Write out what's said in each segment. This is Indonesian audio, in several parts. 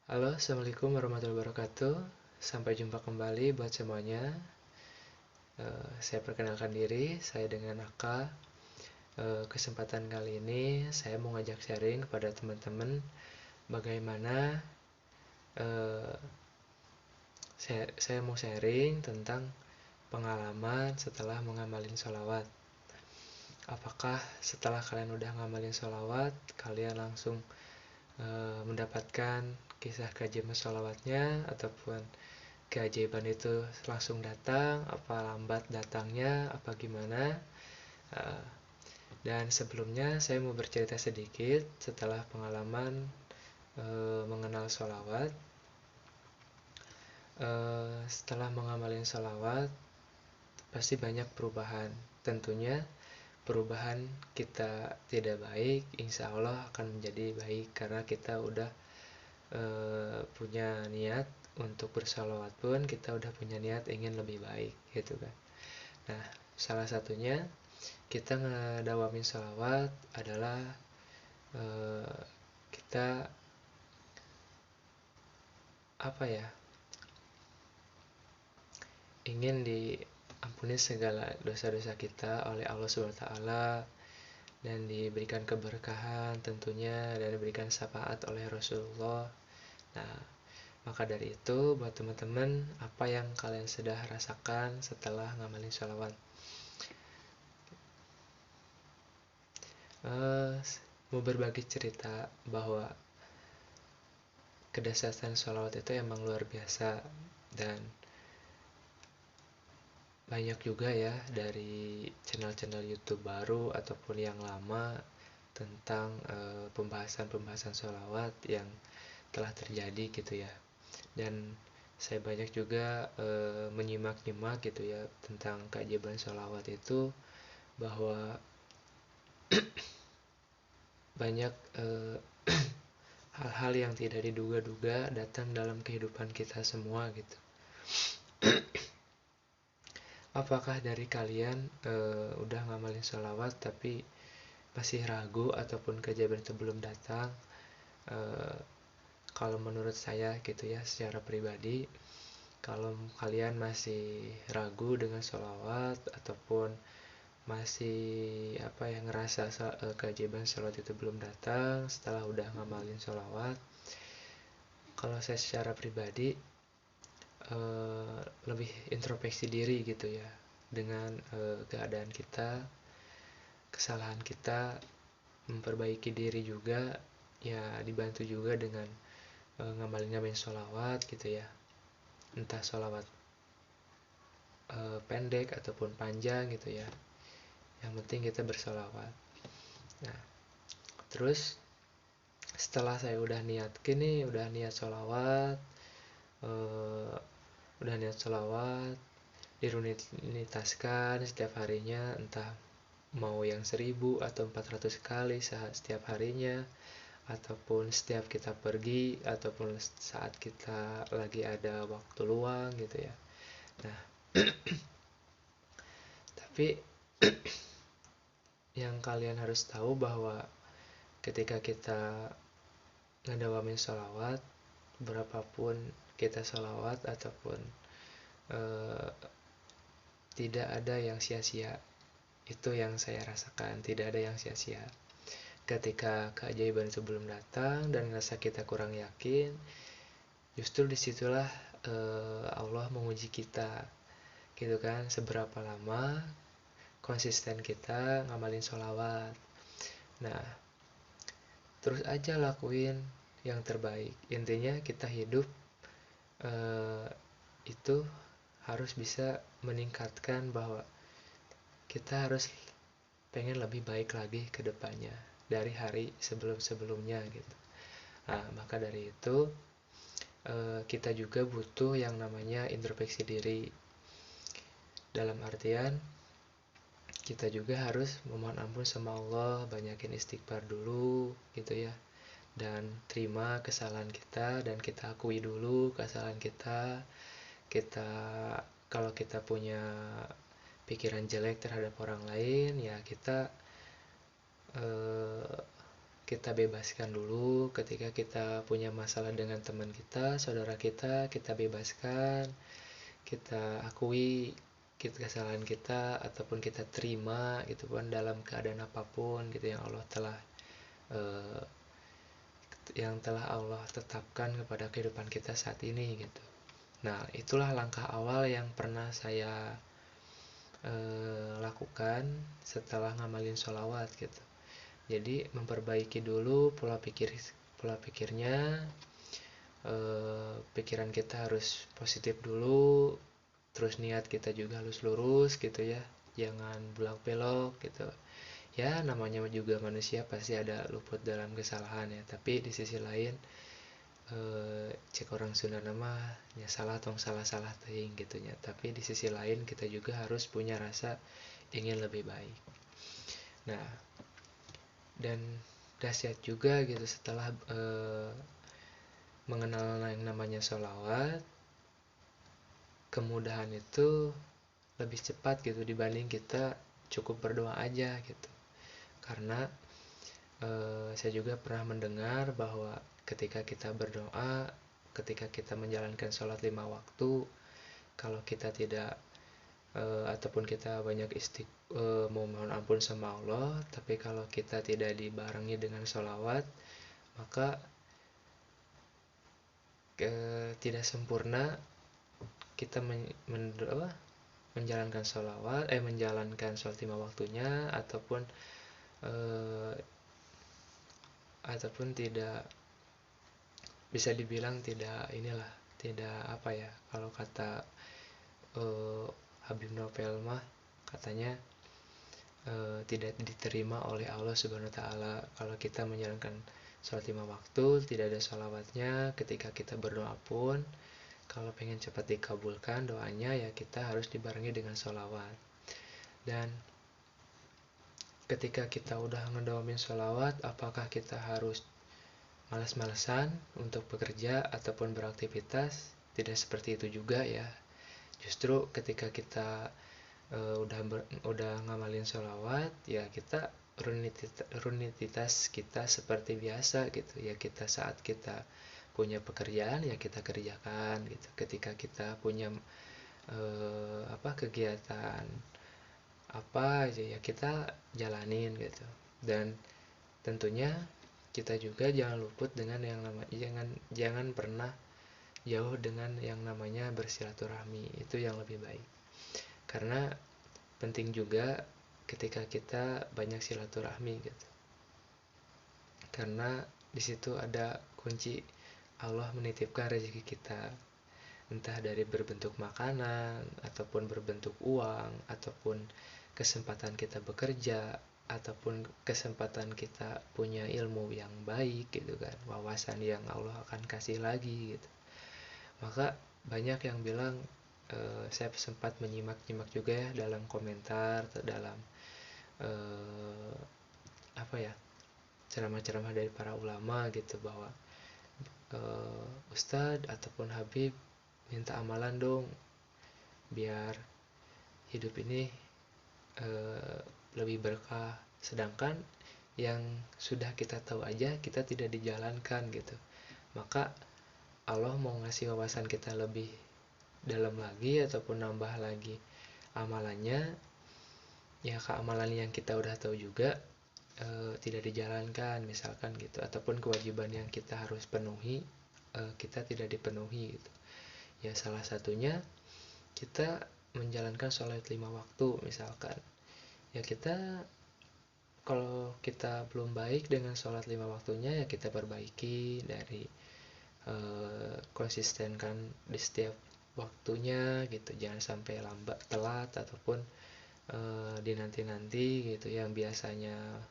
Halo, Assalamualaikum warahmatullahi wabarakatuh. Sampai jumpa kembali buat semuanya. Saya perkenalkan diri, saya dengan Aka. Kesempatan kali ini saya mau ngajak sharing kepada teman-teman bagaimana eh, saya mau sharing tentang pengalaman setelah mengamalin sholawat. Apakah setelah kalian udah ngamalin sholawat, kalian langsung mendapatkan kisah keajaiban sholawatnya ataupun keajaiban itu langsung datang, apa lambat datangnya, apa gimana? Uh, dan sebelumnya saya mau bercerita sedikit setelah pengalaman mengenal sholawat. Setelah mengamalin sholawat, pasti banyak perubahan. Tentunya perubahan kita tidak baik, insya Allah akan menjadi baik karena kita udah punya niat untuk bersalawat pun kita udah punya niat ingin lebih baik gitu kan. Nah, salah satunya kita ngedawamin salawat adalah eh, kita apa ya, ingin diampuni segala dosa-dosa kita oleh Allah Subhanahu wa taala dan diberikan keberkahan tentunya dan diberikan syafaat oleh Rasulullah. Nah, maka dari itu buat teman-teman, apa yang kalian sudah rasakan setelah ngamalin sholawat? Eh, Mau berbagi cerita bahwa kedahsyatan sholawat itu emang luar biasa dan banyak juga ya dari channel-channel YouTube baru ataupun yang lama tentang pembahasan-pembahasan sholawat yang telah terjadi gitu ya. Dan saya banyak juga menyimak-nyimak gitu ya tentang keajaiban sholawat itu, bahwa banyak hal-hal yang tidak diduga-duga datang dalam kehidupan kita semua gitu. Apakah dari kalian udah ngamalin sholawat tapi masih ragu ataupun keajaiban itu belum datang? Eh, Kalau menurut saya gitu ya, secara pribadi, kalau kalian masih ragu dengan sholawat ataupun masih apa ya, ngerasa keajaiban sholawat itu belum datang setelah udah ngamalin sholawat, kalau saya secara pribadi lebih introspeksi diri gitu ya dengan keadaan kita, kesalahan kita, memperbaiki diri juga ya, dibantu juga dengan ngamalin-ngamalin sholawat gitu ya, entah sholawat pendek ataupun panjang gitu ya, yang penting kita bersolawat. Nah, terus setelah saya udah niat gini, udah niat sholawat, eh, udah niat sholawat, dirunitaskan setiap harinya, entah mau yang 1000 atau 400 kali setiap harinya, ataupun setiap kita pergi, ataupun saat kita lagi ada waktu luang gitu ya. Nah, tapi yang kalian harus tahu bahwa ketika kita ngedawamin sholawat, berapapun kita sholawat ataupun eh, tidak ada yang sia-sia. Itu yang saya rasakan, tidak ada yang sia-sia. Ketika keajaiban itu belum datang dan rasa kita kurang yakin, justru disitulah Allah menguji kita, gitu kan, seberapa lama konsisten kita ngamalin sholawat. Nah, terus aja lakuin yang terbaik. Intinya kita hidup eh, itu harus bisa meningkatkan bahwa kita harus pengen lebih baik lagi ke depannya dari hari sebelum-sebelumnya gitu. Nah, maka dari itu kita juga butuh yang namanya introspeksi diri. Dalam artian kita juga harus memohon ampun sama Allah, banyakin istighfar dulu gitu ya. Dan terima kesalahan kita dan kita akui dulu kesalahan kita. Kita kalau kita punya pikiran jelek terhadap orang lain ya, kita eh, kita bebaskan dulu. Ketika kita punya masalah dengan teman kita, saudara kita bebaskan, kita akui kesalahan kita, ataupun kita terima gitu kan, dalam keadaan apapun gitu eh, yang telah Allah tetapkan kepada kehidupan kita saat ini gitu. Nah, itulah langkah awal yang pernah saya lakukan setelah ngamalin sholawat gitu. Jadi memperbaiki dulu pola pikirnya, pikiran kita harus positif dulu, terus niat kita juga harus lurus gitu ya, jangan belok belok gitu ya. Namanya juga manusia, pasti ada luput dalam kesalahan ya, tapi di sisi lain cek orang Sunda nama ya, salah tong salah teuing gitunya, tapi di sisi lain kita juga harus punya rasa ingin lebih baik. Nah, dan dahsyat juga gitu setelah mengenal yang namanya sholawat, kemudahan itu lebih cepat gitu dibanding kita cukup berdoa aja gitu. Karena saya juga pernah mendengar bahwa ketika kita berdoa, ketika kita menjalankan sholat 5 waktu, kalau kita tidak ataupun kita banyak mohon ampun sama Allah, tapi kalau kita tidak dibarengi dengan sholawat, maka tidak sempurna kita menjalankan menjalankan sholat 5 waktunya, ataupun tidak bisa dibilang tidak apa ya, kalau kata Habib Novel mah katanya tidak diterima oleh Allah Subhanahu wa taala kalau kita menjalankan sholat 5 waktu tidak ada sholawatnya. Ketika kita berdoa pun, kalau pengen cepat dikabulkan doanya ya kita harus dibarengi dengan sholawat. Dan ketika kita udah ngedawamin sholawat, apakah kita harus malas-malesan untuk bekerja ataupun beraktivitas? Tidak seperti itu juga ya. Justru ketika kita udah ngamalin sholawat, ya kita rutinitas kita seperti biasa gitu ya. Kita saat kita punya pekerjaan ya kita kerjakan gitu. Ketika kita punya kegiatan apa aja ya kita jalanin gitu. Dan tentunya kita juga jangan luput dengan yang namanya jangan pernah jauh dengan yang namanya bersilaturahmi. Itu yang lebih baik, karena penting juga ketika kita banyak silaturahmi gitu, karena di situ ada kunci Allah menitipkan rezeki kita, entah dari berbentuk makanan ataupun berbentuk uang, ataupun kesempatan kita bekerja, ataupun kesempatan kita punya ilmu yang baik gitu kan, wawasan yang Allah akan kasih lagi gitu. Maka banyak yang bilang, saya sempat menyimak juga ya dalam komentar, dalam ceramah-ceramah dari para ulama gitu, bahwa Ustadz ataupun Habib minta amalan dong biar hidup ini lebih berkah, sedangkan yang sudah kita tahu aja kita tidak dijalankan gitu. Maka Allah mau ngasih wawasan kita lebih dalam lagi ataupun nambah lagi amalannya, ya keamalan yang kita udah tahu juga tidak dijalankan misalkan gitu, ataupun kewajiban yang kita harus penuhi kita tidak dipenuhi gitu. Ya salah satunya kita menjalankan sholat 5 waktu misalkan. Ya kita, kalau kita belum baik dengan sholat 5 waktunya, ya kita perbaiki dari konsistenkan di setiap waktunya gitu, jangan sampai lambat, telat, ataupun dinanti-nanti gitu, yang biasanya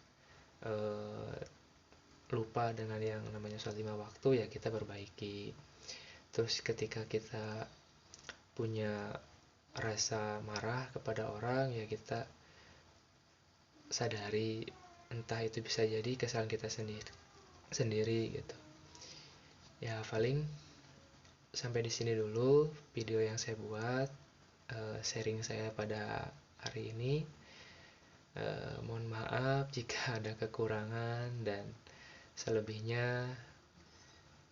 lupa dengan yang namanya sholat 5 waktu, ya kita perbaiki. Terus ketika kita punya rasa marah kepada orang, ya kita sadari, entah itu bisa jadi kesalahan kita sendiri gitu. Ya paling sampai di sini dulu video yang saya buat, sharing saya pada hari ini. Mohon maaf jika ada kekurangan, dan Selebihnya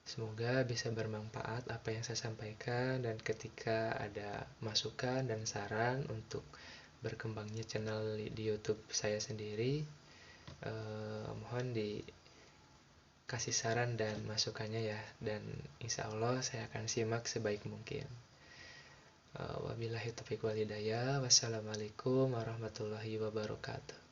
semoga bisa bermanfaat apa yang saya sampaikan, dan ketika ada masukan dan saran untuk berkembangnya channel di YouTube saya sendiri, mohon dikasih saran dan masukannya ya, dan insya Allah saya akan simak sebaik mungkin. Wabillahi taufiq wal hidayah. Wassalamualaikum warahmatullahi wabarakatuh.